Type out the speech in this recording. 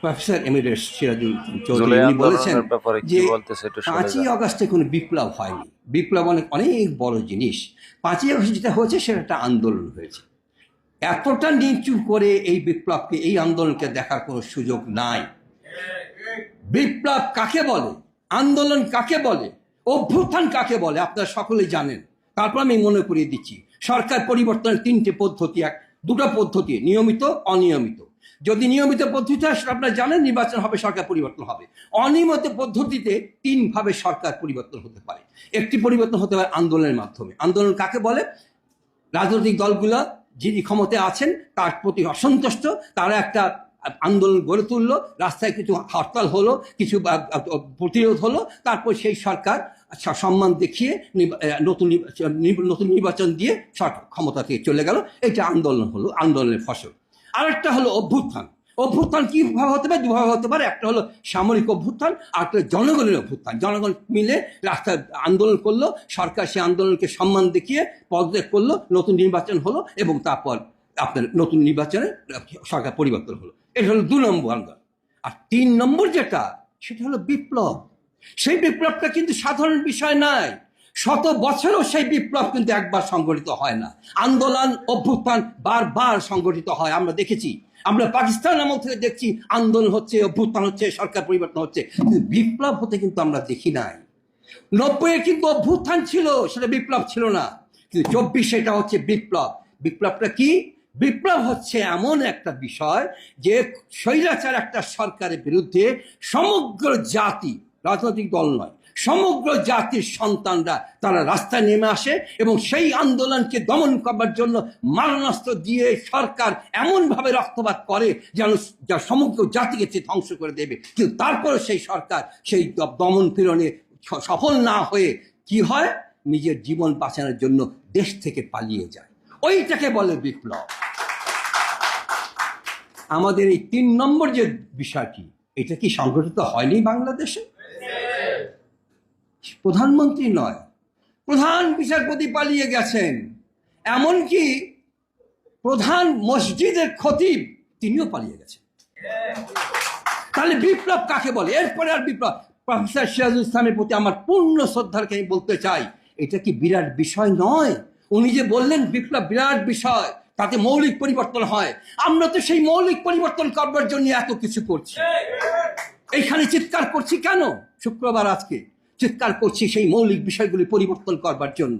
Professor Emirates Sirajul Chowdhury July উনি বলেছেন আন্দোলনের ব্যাপারে কি যে বলতেছে একটু শুনে 5ই যান। আগস্টে কোনো বিপ্লব হয়নি। বিপ্লব অনেক অনেক বড় জিনিস। 5ই আগস্ট যেটা হয়েছে সেটা একটা আন্দোলন হয়েছে। এতটা নিচু করে এই বিপ্লবকে, এই আন্দোলনকে দেখার কোনো সুযোগ নাই। বিপ্লব কাকে বলে, আন্দোলন কাকে বলে, অভ্যুত্থান কাকে বলে আপনারা সকলেই জানেন। তারপর আমি মনে করিয়ে দিচ্ছি, সরকার পরিবর্তনের 3টে পদ্ধতি, দুটো পদ্ধতি, নিয়মিত অনিয়মিত। যদি নিয়মিত পদ্ধতি হয় সেটা আপনারা জানেন, নির্বাচন হবে, সরকার পরিবর্তন হবে। অনিয়মিত পদ্ধতিতে 3 ভাবে সরকার পরিবর্তন হতে পারে। একটি পরিবর্তন হতে পারে আন্দোলনের মাধ্যমে। আন্দোলন কাকে বলে? রাজনৈতিক দলগুলো যিনি ক্ষমতায় আছেন তার প্রতি অসন্তুষ্ট, তারা একটা আন্দোলন গড়ে তুললো, রাস্তায় কিছু হরতাল হলো, কিছু প্রতিরোধ হলো, তারপর সেই সরকার সম্মান দেখিয়ে নতুন নির্বাচন দিয়ে সরকার ক্ষমতা থেকে চলে গেল। এটা আন্দোলন হলো, আন্দোলনের ফসল। আরেকটা হলো অভ্যুত্থান। অভ্যুত্থান কিভাবে হতে পারে? দুভাবে হতে পারে। একটা হলো সামরিক অভ্যুত্থান, আর একটা জনগণের অভ্যুত্থান। জনগণ মিলে রাস্তায় আন্দোলন করলো, সরকার সেই আন্দোলনকে সম্মান দেখিয়ে পদত্যাগ করলো, নতুন নির্বাচন হলো, এবং তারপর আপনার নতুন নির্বাচনে সরকার পরিবর্তন হলো। এটা হলো 2 নম্বর আন্দোলন। আর 3 নম্বর যেটা, সেটা হলো বিপ্লব। সেই বিপ্লবটা কিন্তু সাধারণ বিষয় নয়। শত বছরও সেই বিপ্লব কিন্তু একবার সংগঠিত হয় না। আন্দোলন অভ্যুত্থান বারবার সংগঠিত হয়, আমরা দেখেছি। আমরা পাকিস্তান আমল থেকে দেখছি আন্দোলন হচ্ছে, অভ্যুত্থান হচ্ছে, সরকার পরিবর্তন হচ্ছে, কিন্তু বিপ্লব হতে কিন্তু আমরা দেখি নাই। 90-এ কিন্তু অভ্যুত্থান ছিল, সেটা বিপ্লব ছিল না। কিন্তু 24 এটা হচ্ছে বিপ্লব। বিপ্লবটা কি? বিপ্লব হচ্ছে এমন একটা বিষয় যে স্বৈরাচার একটা সরকারের বিরুদ্ধে সমগ্র জাতি, রাজনৈতিক দল নয়, সমগ্র জাতির সন্তানরা তারা রাস্তায় নেমে আসে এবং সেই আন্দোলনকে দমন করবার জন্য মারণাস্ত্র দিয়ে সরকার এমনভাবে রক্তপাত করে যেন যা সমগ্র জাতিকে সে ধ্বংস করে দেবে। কিন্তু তারপরে সেই সরকার সেই দমন পীড়নে সফল না হয়ে কি হয়, নিজের জীবন বাঁচানোর জন্য দেশ থেকে পালিয়ে যায়। ওইটাকে বলে বিপ্লব। আমাদের এই 3 নম্বর যে বিষয়টি, এটা কি সংগঠিত হয়নি বাংলাদেশে? প্রধানমন্ত্রী নয়, প্রধান বিচারপতি পালিয়ে গেছেন, এমনকি প্রধান মসজিদের খতিব তিনিও পালিয়ে গেছেন। তাহলে বিপ্লব কাকে বলে? এরপরে আর বিপ্লব, প্রফেসর সিরাজুল ইসলামের প্রতি আমার পূর্ণ শ্রদ্ধাকে আমি বলতে চাই, এটা কি বিরাট বিষয় নয়? উনি যে বললেন বিপ্লব বিরাট বিষয়, তাতে মৌলিক পরিবর্তন হয়। আমরা তো সেই মৌলিক পরিবর্তন করবার জন্য এত কিছু করছি। এইখানে চিৎকার করছি কেন? শুক্রবার আজকে চিৎকার করছি সেই মৌলিক বিষয়গুলি পরিবর্তন করবার জন্য।